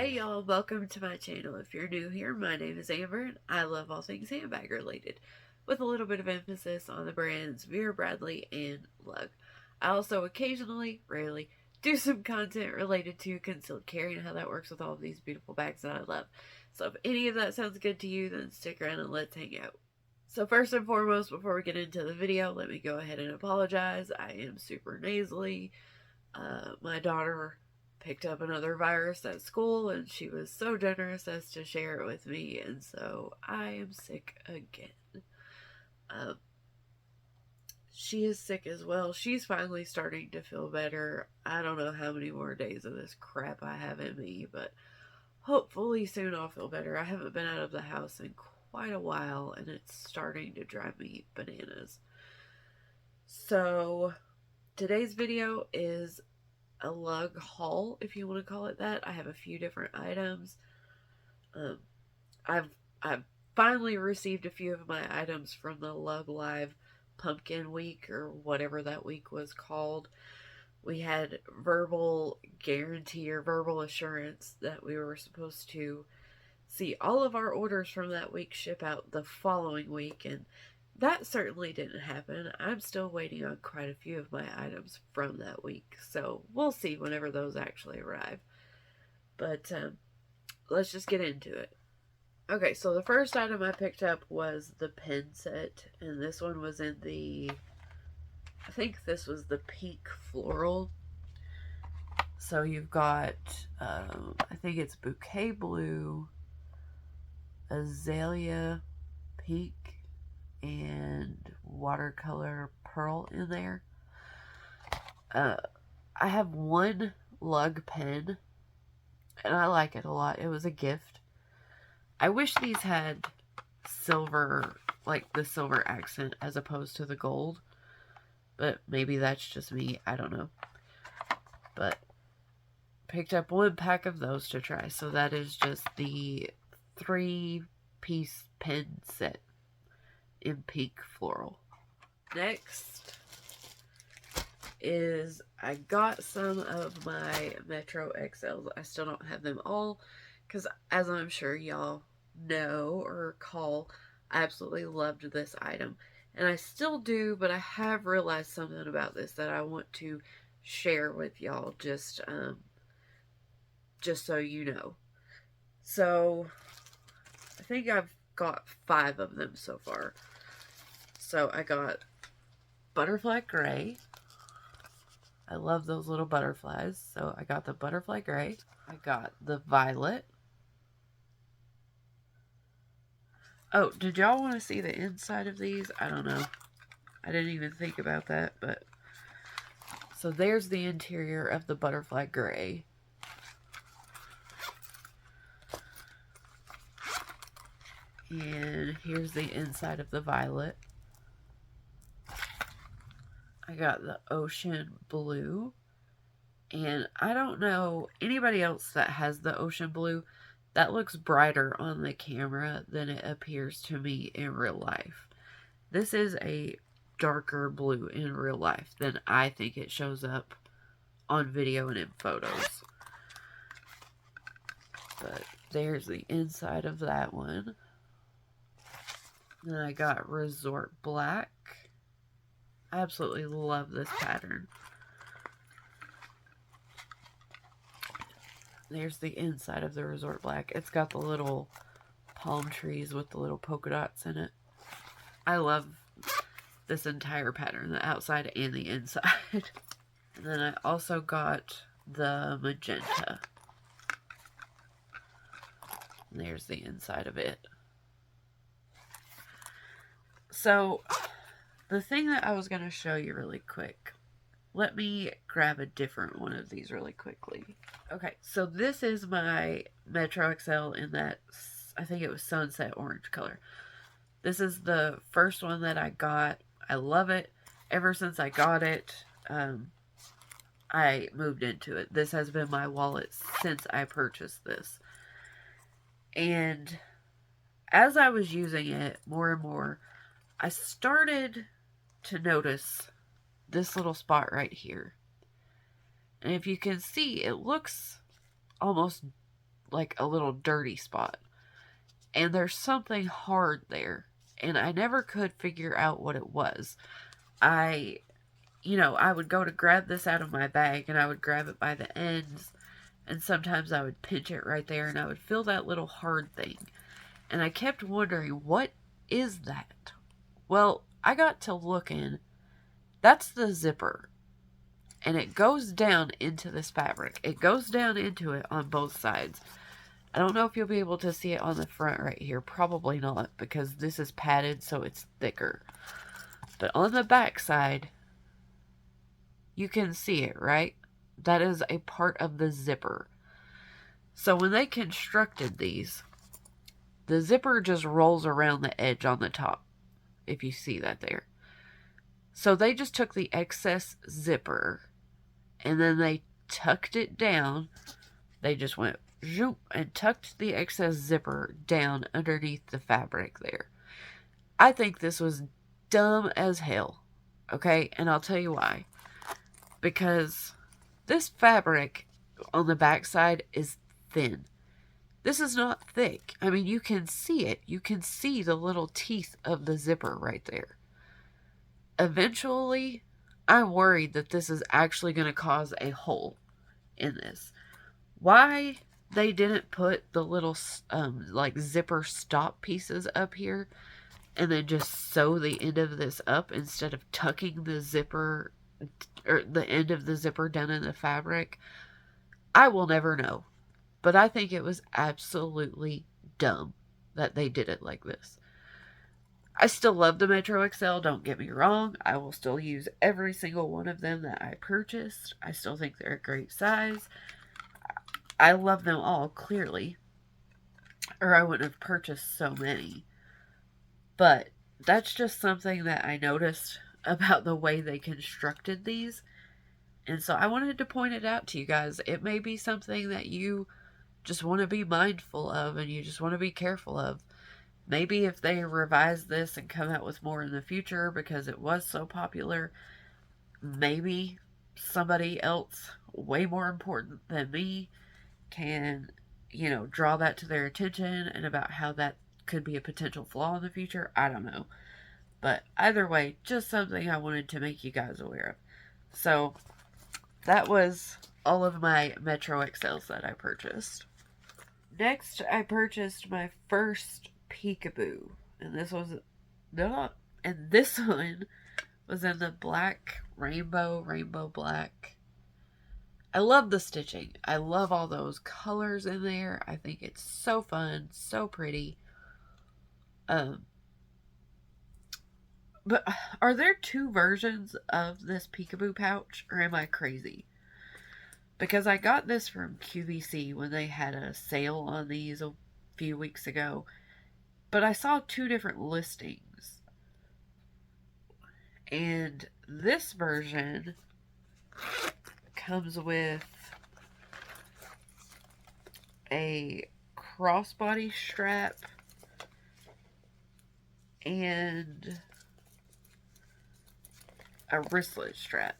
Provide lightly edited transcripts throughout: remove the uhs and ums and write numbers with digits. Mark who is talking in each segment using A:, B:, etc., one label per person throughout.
A: Hey y'all, welcome to my channel. If you're new here, my name is Amber and I love all things handbag related, with a little bit of emphasis on the brands Vera Bradley and Lug. I also occasionally, rarely, do some content related to concealed carry and how that works with all of these beautiful bags that I love. So if any of that sounds good to you, then stick around and let's hang out. So first and foremost, before we get into the video, let me go ahead and apologize. I am super nasally. My daughter picked up another virus at school and she was so generous as to share it with me, and so I am sick again. She is sick as well. She's finally starting to feel better. I don't know how many more days of this crap I have in me, but hopefully soon I'll feel better. I haven't been out of the house in quite a while and it's starting to drive me bananas. So today's video is a Lug Haul, if you want to call it that. I have a few different items. I've finally received a few of my items from the Lug Live Pumpkin Week, or whatever that week was called. We had verbal guarantee or verbal assurance that we were supposed to see all of our orders from that week ship out the following week, and that certainly didn't happen. I'm still waiting on quite a few of my items from that week, so we'll see whenever those actually arrive. But let's just get into it. Okay, so the first item I picked up was the pen set, and this one was in the, I think this was the Pink Floral. So you've got, I think it's Bouquet Blue, Azalea Pink, and watercolor pearl in there. I have one Lug pen and I like it a lot. It was a gift. I wish these had silver, like the silver accent as opposed to the gold, but maybe that's just me. I don't know. But picked up one pack of those to try. So that is just the 3-piece pen set in Pink Floral. Next is I got some of my Metro XLs. I still don't have them all because, as I'm sure y'all know or recall, I absolutely loved this item. And I still do, but I have realized something about this that I want to share with y'all, just so you know. So I think I've got 5 of them so far. So I got Butterfly Gray. I love those little butterflies. So I got the Butterfly Gray. I got the Violet. Oh, did y'all want to see the inside of these? I don't know. I didn't even think about that, but... So there's the interior of the Butterfly Gray. And here's the inside of the Violet. I got the Ocean Blue, and I don't know anybody else that has the Ocean Blue. That looks brighter on the camera than it appears to me in real life. This is a darker blue in real life than I think it shows up on video and in photos. But there's the inside of that one. Then I got Resort Black. I absolutely love this pattern. There's the inside of the Resort Black. It's got the little palm trees with the little polka dots in it. I love this entire pattern, the outside and the inside. And then I also got the Magenta. And there's the inside of it. So, the thing that I was going to show you really quick, let me grab a different one of these really quickly. Okay, so this is my Metro XL in that, I think it was sunset orange color. This is the first one that I got. I love it. Ever since I got it, I moved into it. This has been my wallet since I purchased this. And as I was using it more and more, I started to notice this little spot right here. And if you can see, it looks almost like a little dirty spot. And there's something hard there. And I never could figure out what it was. I would go to grab this out of my bag and I would grab it by the ends. And sometimes I would pinch it right there and I would feel that little hard thing. And I kept wondering, what is that? Well, I got to looking. That's the zipper. And it goes down into this fabric. It goes down into it on both sides. I don't know if you'll be able to see it on the front right here. Probably not, because this is padded, so it's thicker. But on the back side, you can see it, right? That is a part of the zipper. So when they constructed these, the zipper just rolls around the edge on the top, if you see that there. So they just took the excess zipper, and then they tucked it down. They just went zoop and tucked the excess zipper down underneath the fabric there. I think this was dumb as hell, okay? And I'll tell you why. Because this fabric on the backside is thin. This is not thick. I mean, you can see it. You can see the little teeth of the zipper right there. Eventually, I'm worried that this is actually going to cause a hole in this. Why they didn't put the little like zipper stop pieces up here and then just sew the end of this up instead of tucking the zipper or the end of the zipper down in the fabric, I will never know. But I think it was absolutely dumb that they did it like this. I still love the Metro XL, don't get me wrong. I will still use every single one of them that I purchased. I still think they're a great size. I love them all, clearly. Or I wouldn't have purchased so many. But that's just something that I noticed about the way they constructed these. And so I wanted to point it out to you guys. It may be something that you just want to be mindful of and you just want to be careful of. Maybe if they revise this and come out with more in the future because it was so popular, maybe somebody else way more important than me can, draw that to their attention and about how that could be a potential flaw in the future. I don't know. But either way, just something I wanted to make you guys aware of. So that was all of my Metro XLs that I purchased. Next, I purchased my first Peekaboo. And this one was in the black, rainbow black. I love the stitching. I love all those colors in there. I think it's so fun, so pretty. But are there two versions of this Peekaboo pouch, or am I crazy? Because I got this from QVC when they had a sale on these a few weeks ago. But I saw two different listings. And this version comes with a crossbody strap and a wristlet strap.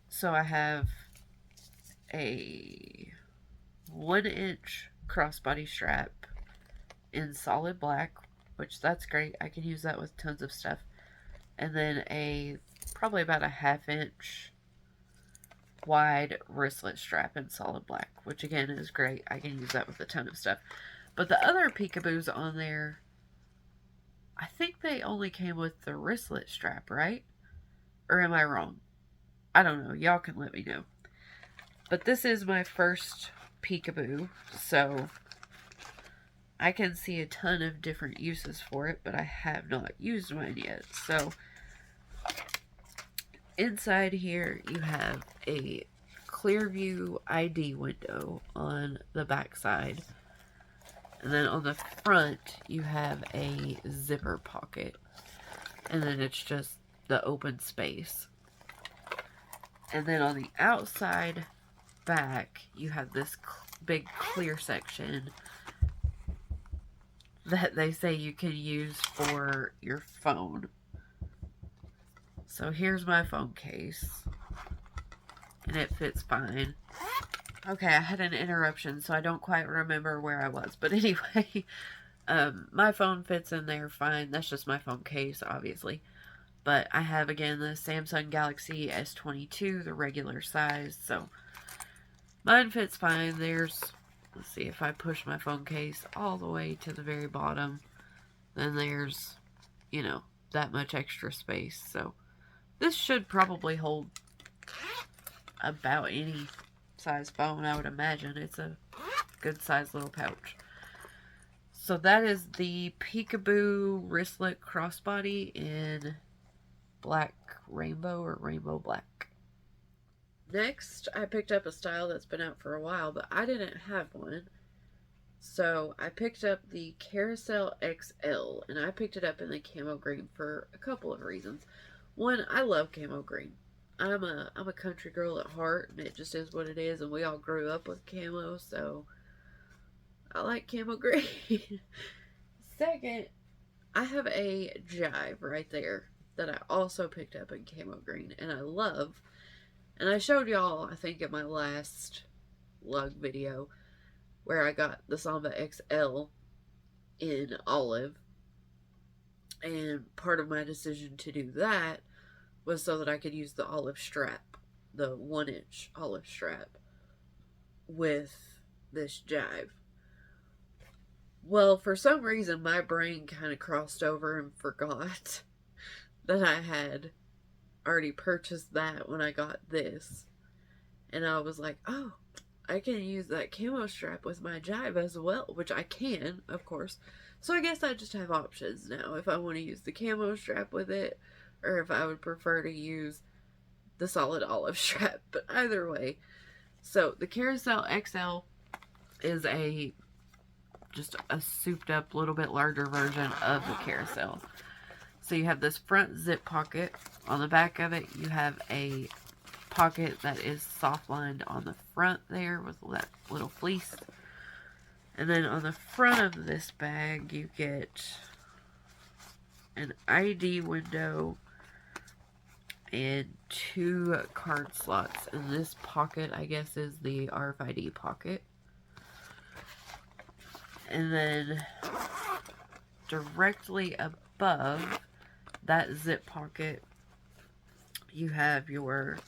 A: So I have a 1-inch crossbody strap in solid black, which that's great. I can use that with tons of stuff. And then probably about a 1/2-inch wide wristlet strap in solid black, which again is great. I can use that with a ton of stuff. But the other Peekaboos on there, I think they only came with the wristlet strap, right? Or am I wrong? I don't know. Y'all can let me know. But this is my first Peekaboo, so I can see a ton of different uses for it, but I have not used mine yet. So inside here you have a Clearview ID window on the back side. And then on the front you have a zipper pocket. And then it's just the open space. And then on the outside back you have this big clear section that they say you can use for your phone. So here's my phone case. And it fits fine. Okay, I had an interruption, so I don't quite remember where I was. But anyway, my phone fits in there fine. That's just my phone case, obviously. But I have, again, the Samsung Galaxy S22, the regular size. So mine fits fine. There's, let's see, if I push my phone case all the way to the very bottom, then there's, you know, that much extra space. So this should probably hold about any size phone, I would imagine. It's a good sized little pouch. So that is the Peekaboo wristlet crossbody in black rainbow or rainbow black. Next, I picked up a style that's been out for a while, but I didn't have one. So I picked up the Carousel XL, and I picked it up in the camo green for a couple of reasons. One, I love camo green. I'm a country girl at heart, and it just is what it is, and we all grew up with camo, so I like camo green. Second, I have a jive right there that I also picked up in camo green, and I love. And I showed y'all, I think, in my last lug video, where I got the Samba XL in olive. And part of my decision to do that was so that I could use the olive strap, the 1-inch olive strap, with this jive. Well, for some reason, my brain kind of crossed over and forgot that I had already purchased that when I got this. And I was like, oh, I can use that camo strap with my jive as well, which I can, of course. So I guess I just have options now if I want to use the camo strap with it, or if I would prefer to use the solid olive strap. But either way, so the Carousel XL is just a souped up, little bit larger version of the Carousel. So you have this front zip pocket. On the back of it, you have a pocket that is soft lined on the front there with that little fleece. And then on the front of this bag, you get an ID window and 2 card slots. And this pocket, I guess, is the RFID pocket. And then directly above that zip pocket, you have your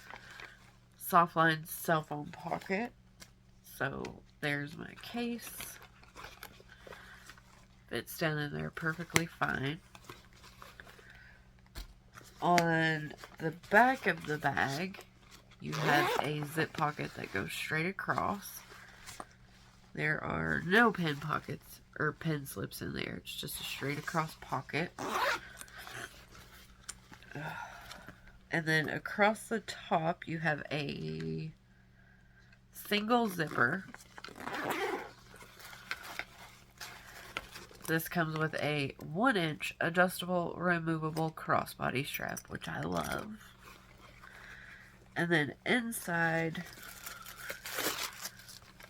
A: soft line cell phone pocket. So there's my case. Fits down in there perfectly fine. On the back of the bag, you have a zip pocket that goes straight across. There are no pen pockets or pen slips in there. It's just a straight across pocket. And then across the top, you have a single zipper. This comes with a 1-inch adjustable removable crossbody strap, which I love. And then inside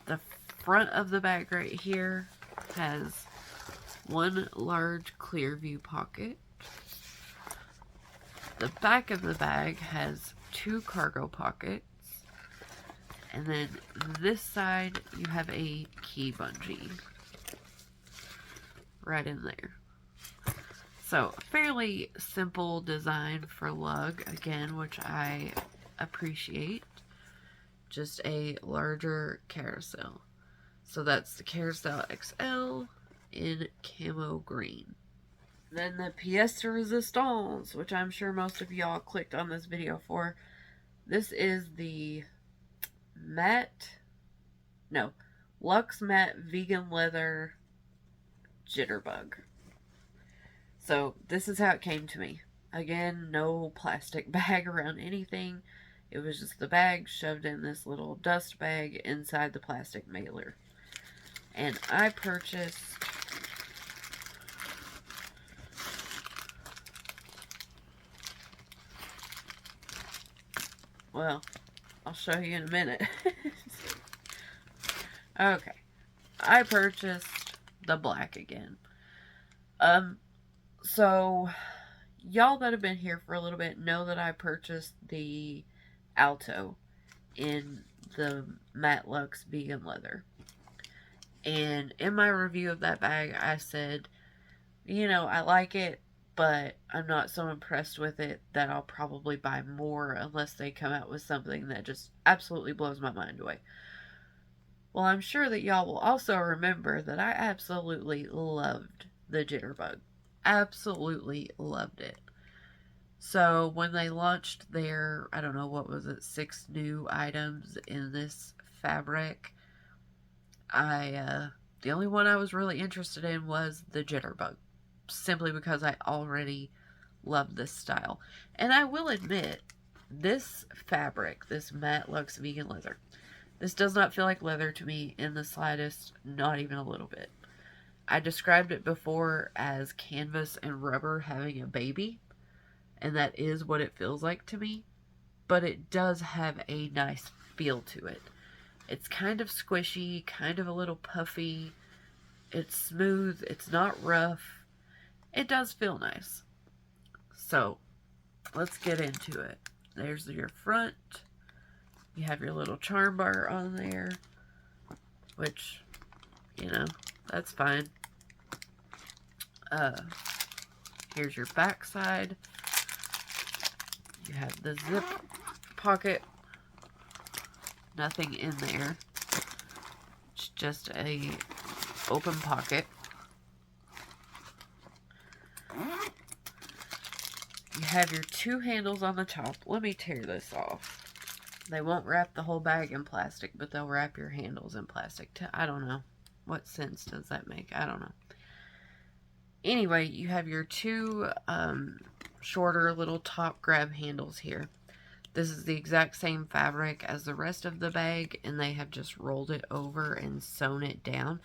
A: the front of the bag right here has one large clear view pocket. The back of the bag has 2 cargo pockets. And then this side, you have a key bungee right in there. So, fairly simple design for lug, again, which I appreciate. Just a larger Carousel. So that's the Carousel XL in camo green. Then the pièce de résistance, which I'm sure most of y'all clicked on this video for. This is the Luxe Matte Vegan Leather Jitterbug. So this is how it came to me. Again, no plastic bag around anything. It was just the bag shoved in this little dust bag inside the plastic mailer. And I purchased well, I'll show you in a minute. Okay. I purchased the black again. So y'all that have been here for a little bit know that I purchased the Alto in the Matte Luxe vegan leather. And in my review of that bag, I said, you know, I like it, but I'm not so impressed with it that I'll probably buy more unless they come out with something that just absolutely blows my mind away. Well, I'm sure that y'all will also remember that I absolutely loved the Jitterbug. Absolutely loved it. So when they launched their, I don't know, what was it, 6 new items in this fabric, the only one I was really interested in was the Jitterbug, simply because I already love this style. And I will admit, this fabric, this Matte Luxe vegan leather, this does not feel like leather to me in the slightest, not even a little bit. I described it before as canvas and rubber having a baby, and that is what it feels like to me, but it does have a nice feel to it. It's kind of squishy, kind of a little puffy. It's smooth. It's not rough. It does feel nice. So, let's get into it. There's your front. You have your little charm bar on there, which, you know, that's fine. Here's your back side. You have the zip pocket. Nothing in there. It's just a open pocket. You have your 2 handles on the top. Let me tear this off. They won't wrap the whole bag in plastic, but they'll wrap your handles in plastic. I don't know. What sense does that make? I don't know. Anyway, you have your 2 shorter little top grab handles here. This is the exact same fabric as the rest of the bag, and they have just rolled it over and sewn it down.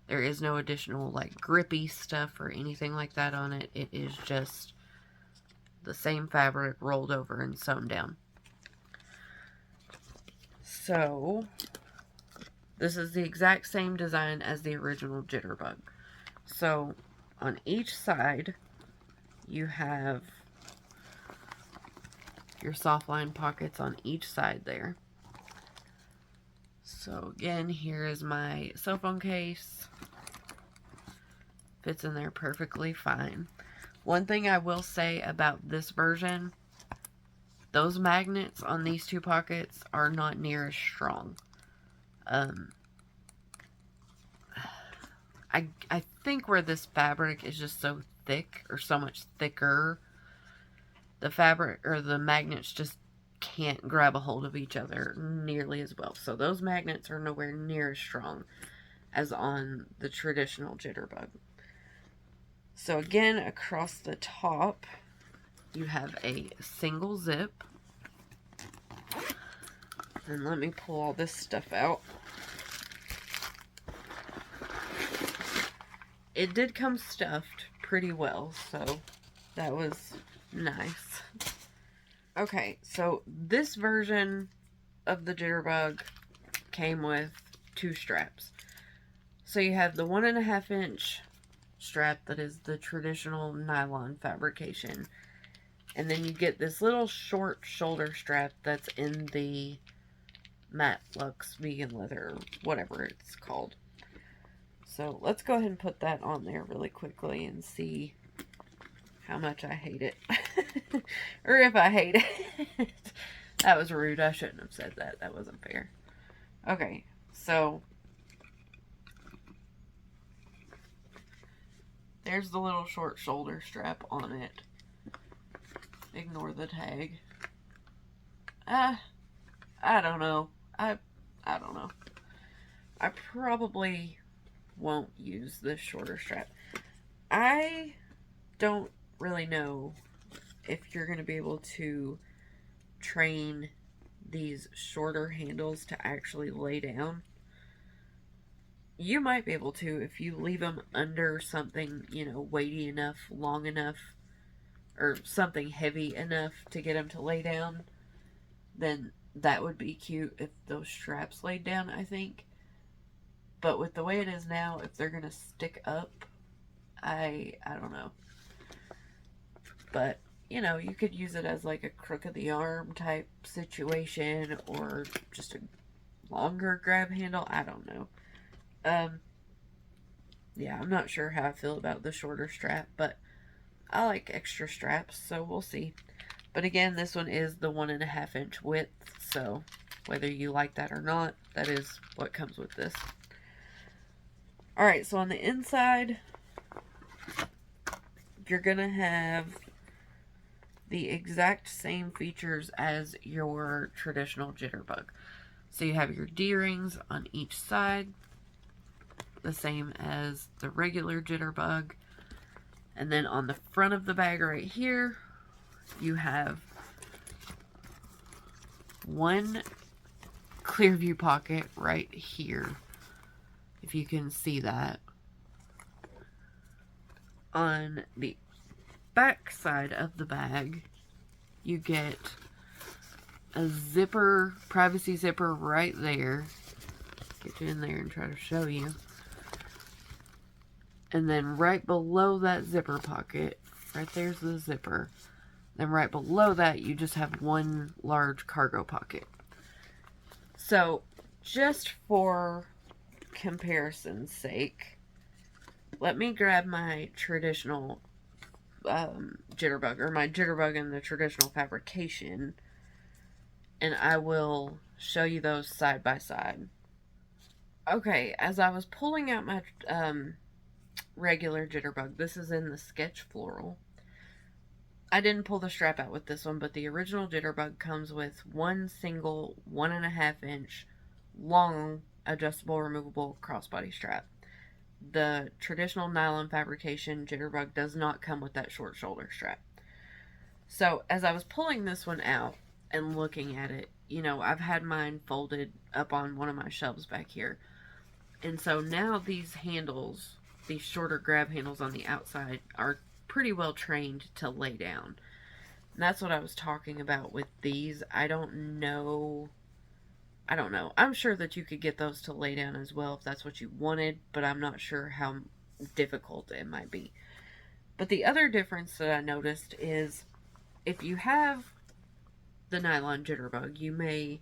A: There is no additional like grippy stuff or anything like that on it. It is just the same fabric rolled over and sewn down. So, this is the exact same design as the original Jitterbug. So, on each side, you have your soft line pockets on each side there. So again, here is my cell phone case. Fits in there perfectly fine. One thing I will say about this version, those magnets on these 2 pockets are not near as strong. I think where this fabric is just so thick, or so much thicker, the fabric or the magnets just can't grab a hold of each other nearly as well. So those magnets are nowhere near as strong as on the traditional Jitterbug. So again, across the top, you have a single zip. And let me pull all this stuff out. It did come stuffed pretty well, so that was nice. Okay, so this version of the Jitterbug came with 2 straps. So you have the 1.5 inch strap that is the traditional nylon fabrication. And then you get this little short shoulder strap that's in the Matte Luxe vegan leather, whatever it's called. So let's go ahead and put that on there really quickly and see how much I hate it. Or if I hate it. That was rude. I shouldn't have said that. That wasn't fair. Okay, so there's the little short shoulder strap on it. Ignore the tag. I don't know. I don't know. I probably won't use this shorter strap. I don't really know if you're going to be able to train these shorter handles to actually lay down. You might be able to if you leave them under something, you know, weighty enough, long enough, or something heavy enough to get them to lay down. Then that would be cute if those straps laid down, I think. But with the way it is now, if they're going to stick up, I don't know. But you know, you could use it as like a crook of the arm type situation, or just a longer grab handle. I don't know. Yeah, I'm not sure how I feel about the shorter strap, but I like extra straps, so we'll see. But again, this one is the 1.5 inch width, so whether you like that or not, that is what comes with this. Alright, so on the inside, you're going to have the exact same features as your traditional Jitterbug. So you have your D-rings on each side, the same as the regular Jitterbug. And then on the front of the bag right here, you have one clear view pocket right here, if you can see that. On the back side of the bag, you get a zipper, privacy zipper right there. Get you in there and try to show you. And then right below that zipper pocket, right there's the zipper. Then right below that, you just have one large cargo pocket. So, just for comparison's sake, let me grab my traditional Jitterbug, or my Jitterbug in the traditional fabrication, and I will show you those side by side. Okay, as I was pulling out my regular Jitterbug, this is in the Sketch Floral. I didn't pull the strap out with this one, but the original Jitterbug comes with one single 1.5 inch long adjustable removable crossbody strap. The traditional nylon fabrication Jitterbug does not come with that short shoulder strap. So as I was pulling this one out and looking at it, you know, I've had mine folded up on one of my shelves back here. And so now these handles, these shorter grab handles on the outside, are pretty well trained to lay down. And that's what I was talking about with these. I don't know. I'm sure that you could get those to lay down as well if that's what you wanted, but I'm not sure how difficult it might be. But the other difference that I noticed is if you have the nylon Jitterbug, you may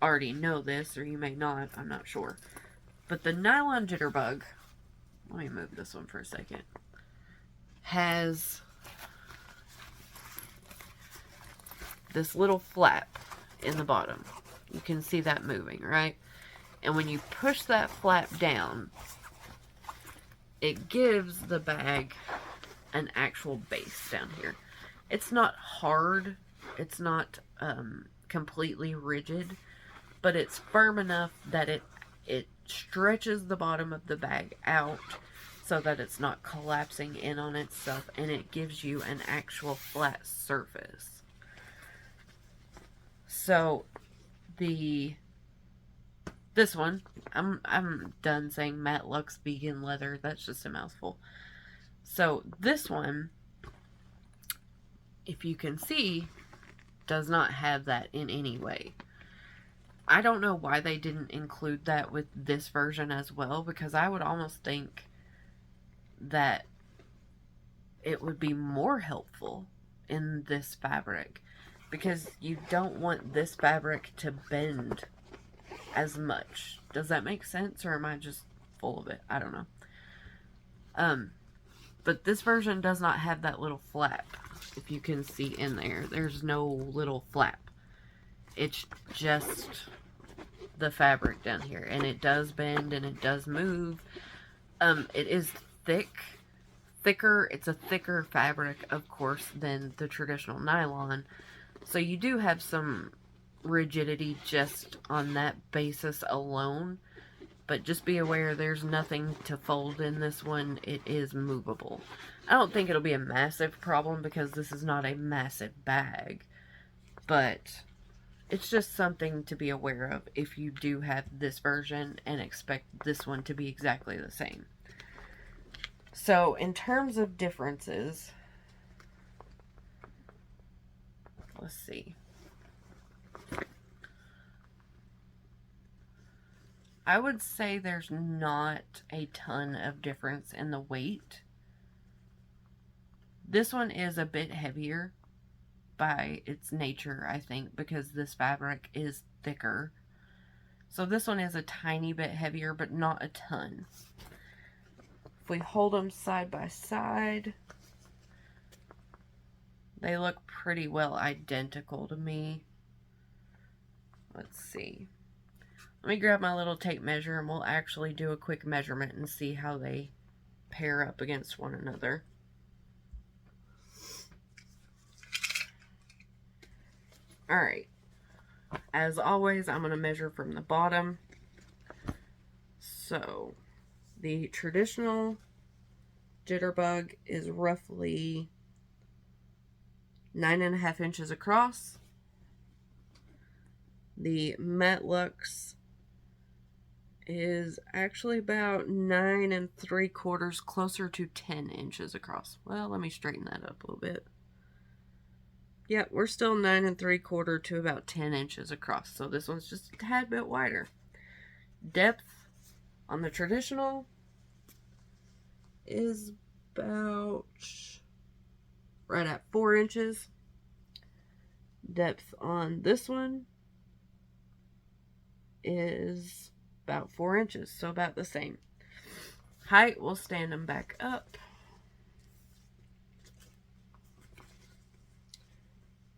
A: already know this, or you may not, I'm not sure. But the nylon Jitterbug, let me move this one for a second, has this little flap in the bottom. You can see that moving, right? And when you push that flap down, it gives the bag an actual base down here. It's not hard, it's not completely rigid, but it's firm enough that it stretches the bottom of the bag out so that it's not collapsing in on itself, and it gives you an actual flat surface. So this one, I'm done saying Matte Luxe vegan leather. That's just a mouthful. So this one, if you can see, does not have that in any way. I don't know why they didn't include that with this version as well, because I would almost think that it would be more helpful in this fabric, because you don't want this fabric to bend as much. Does that make sense, or am I just full of it? I don't know. But this version does not have that little flap. If you can see in there, there's no little flap. It's just the fabric down here, and it does bend and it does move. It is thicker. It's a thicker fabric, of course, than the traditional nylon. So you do have some rigidity just on that basis alone, but just be aware there's nothing to fold in this one. It is movable. I don't think it'll be a massive problem because this is not a massive bag, but it's just something to be aware of if you do have this version and expect this one to be exactly the same. So in terms of differences, let's see. I would say there's not a ton of difference in the weight. This one is a bit heavier by its nature, I think, because this fabric is thicker. So this one is a tiny bit heavier, but not a ton. If we hold them side by side, they look pretty well identical to me. Let's see. Let me grab my little tape measure and we'll actually do a quick measurement and see how they pair up against one another. Alright. As always, I'm going to measure from the bottom. So, the traditional Jitterbug is roughly 9.5 inches across. The Matte Luxe is actually about 9 3/4, closer to 10 inches across. Well, let me straighten that up a little bit. Yep, we're still 9 3/4 to about 10 inches across. So this one's just a tad bit wider. Depth on the traditional is about right at 4 inches. Depth on this one is about 4 inches, so about the same. Height, we'll stand them back up.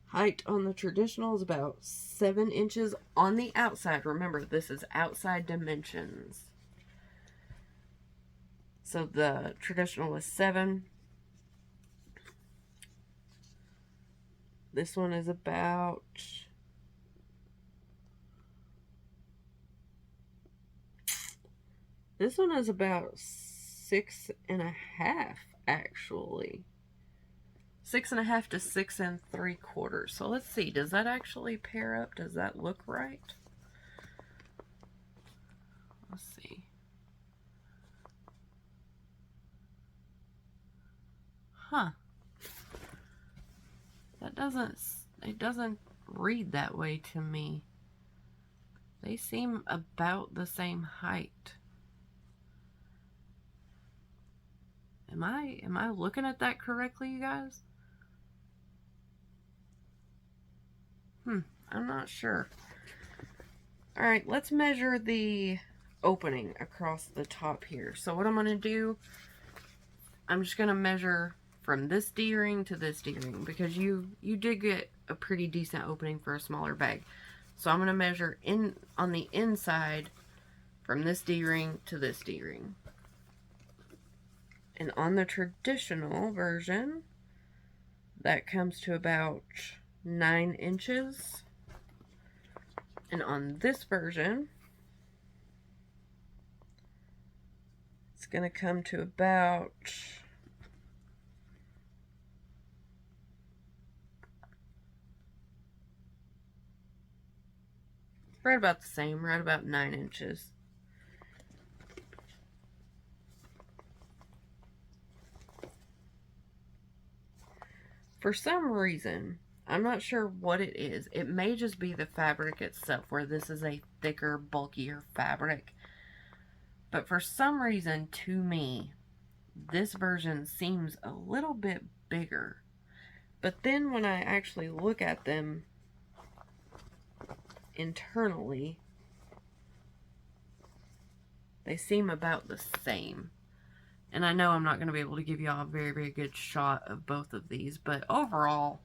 A: Height on the traditional is about 7 inches on the outside. Remember, this is outside dimensions. So the traditional is 7. This one is about This one is about 6.5, actually. 6.5 to 6 3/4. So let's see, does that actually pair up? Does that look right? Let's see. Huh. It doesn't read that way to me. They seem about the same height. Am I looking at that correctly, you guys? I'm not sure. Alright, let's measure the opening across the top here. So what I'm going to do, I'm just going to measure from this D-ring to this D-ring, because you did get a pretty decent opening for a smaller bag. So I'm going to measure on the inside from this D-ring to this D-ring. And on the traditional version, that comes to about 9 inches. And on this version, it's going to come to about right about the same, right about 9 inches. For some reason, I'm not sure what it is. It may just be the fabric itself, where this is a thicker, bulkier fabric. But for some reason, to me, this version seems a little bit bigger. But then when I actually look at them internally, they seem about the same. And I know I'm not going to be able to give y'all a very, very good shot of both of these, but overall,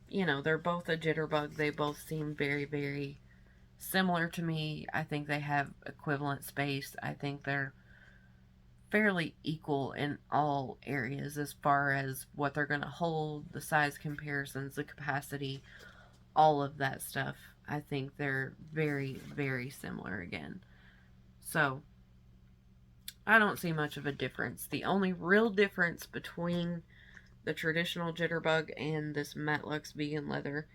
A: you know, they're both a Jitterbug. They both seem very, very similar to me. I think they have equivalent space. I think they're fairly equal in all areas as far as what they're going to hold, the size comparisons, the capacity, all of that stuff. I think they're very, very similar again. So I don't see much of a difference. The only real difference between the traditional Jitterbug and this Matte Luxe vegan leather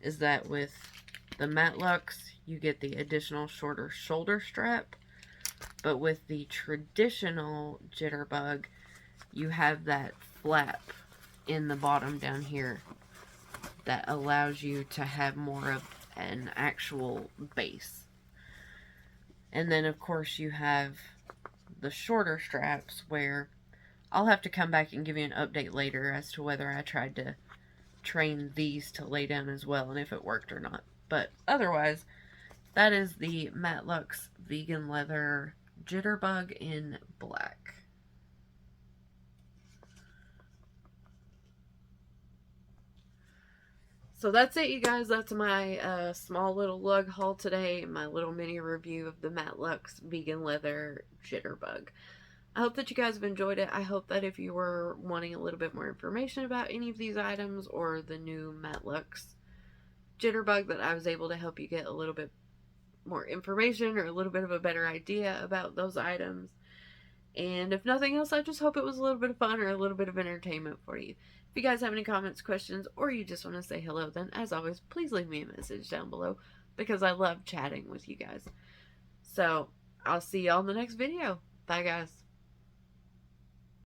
A: is that with the Matte Luxe, you get the additional shorter shoulder strap, but with the traditional Jitterbug, you have that flap in the bottom down here that allows you to have more of an actual base. And then, of course, you have the shorter straps where I'll have to come back and give you an update later as to whether I tried to train these to lay down as well and if it worked or not. But otherwise, that is the Matte Luxe Vegan Leather Jitterbug in black. So that's it, you guys. That's my small little lug haul today. My little mini review of the Matte Luxe Vegan Leather Jitterbug. I hope that you guys have enjoyed it. I hope that if you were wanting a little bit more information about any of these items or the new Matte Luxe Jitterbug, that I was able to help you get a little bit more information or a little bit of a better idea about those items. And if nothing else, I just hope it was a little bit of fun or a little bit of entertainment for you. If you guys have any comments, questions, or you just want to say hello, then as always, please leave me a message down below because I love chatting with you guys. So I'll see y'all in the next video. Bye, guys.